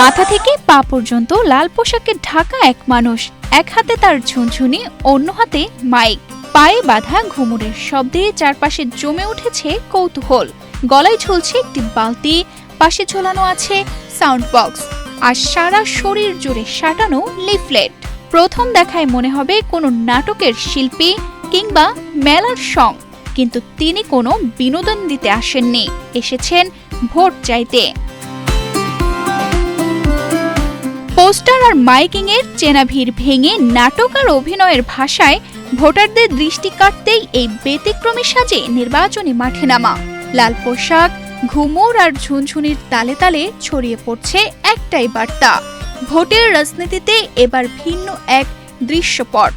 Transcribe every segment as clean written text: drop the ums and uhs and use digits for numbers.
মাথা থেকে পা পর্যন্ত লাল পোশাকে ঢাকা এক মানুষ, এক হাতে তার ঝুনঝুনি, অন্য হাতে মাইক। পায়ে বাঁধা ঘুঙুরের শব্দে চারপাশে জমে উঠেছে কৌতূহল। গলায় ঝুলছে একটি বালতি, পাশে ঝোলানো আছে সাউন্ড বক্স, আর সারা শরীর জুড়ে সাঁটানো লিফলেট। প্রথম দেখায় মনে হবে কোনো নাটকের শিল্পী কিংবা মেলার সং, কিন্তু তিনি কোনো বিনোদন দিতে আসেননি, এসেছেন ভোট চাইতে। পোস্টার আর মাইকিং এর চেনা ভিড় ভেঙে নাটক আর অভিনয়ের ভাষায় ভোটারদের দৃষ্টি কাটতেই এই ব্যতিক্রমী সাজে নির্বাচনী মাঠে নামা। লাল পোশাক, ঘুমুর আর ঝুনঝুনির তালে তালে ছড়িয়ে পড়ছে একটাই বার্তা, ভোটের রাজনীতিতে এবার ভিন্ন এক দৃশ্যপট।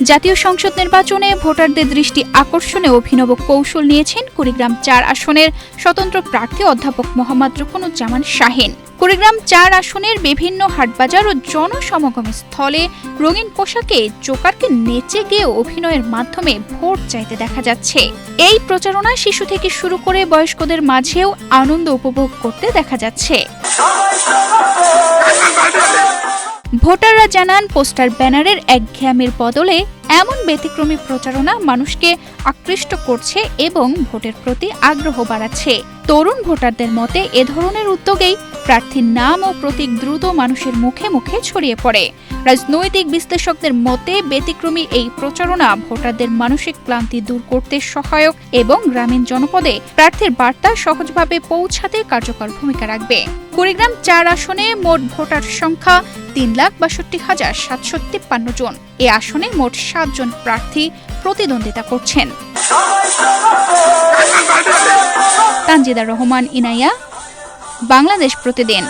জাতীয় সংসদ নির্বাচনে ভোটারদের দৃষ্টি আকর্ষণে অভিনব কৌশল নিয়েছেন কুড়িগ্রাম-৪ আসনের স্বতন্ত্র প্রার্থী অধ্যাপক মোহাম্মদ রুকনুজ্জামান শাহীন। কুড়িগ্রাম-৪ আসনের বিভিন্ন হাটবাজার ও জনসমাগম স্থলে রঙিন পোশাকে জোকারকে নেচে গিয়ে অভিনয়ের মাধ্যমে ভোট চাইতে দেখা যাচ্ছে। এই প্রচারণা শিশু থেকে শুরু করে বয়স্কদের মাঝেও আনন্দ উপভোগ করতে দেখা যাচ্ছে। ভোটাররা জানান, পোস্টার ব্যানারের একঘেয়ামির বদলে এমন ব্যতিক্রমী প্রচারণা মানুষকে আকৃষ্ট করছে এবং ভোটের প্রতি আগ্রহ বাড়াচ্ছে। তরুণ ভোটারদের মতে এ ধরনের উদ্যোগেই প্রার্থীর নাম ও প্রতীক দ্রুত মানুষের মুখে মুখে ছড়িয়ে পড়ে। রাজনৈতিক বিশ্লেষকদের মতে ব্যতিক্রমী এই প্রচারণা ভোটারদের মানসিক ক্লান্তি দূর করতে সহায়ক এবং গ্রামীণ জনপদে প্রার্থীর বার্তা সহজভাবে পৌঁছাতে কার্যকর ভূমিকা রাখবে। কুড়িগ্রাম-৪ আসনে মোট ভোটার সংখ্যা ৩,৬২,৭৫৩ জন। এ আসনে মোট ৭ জন প্রার্থী প্রতিদ্বন্দ্বিতা করছেন। তানজিদা রহমান, ইনায়া, বাংলাদেশ প্রতিদিন।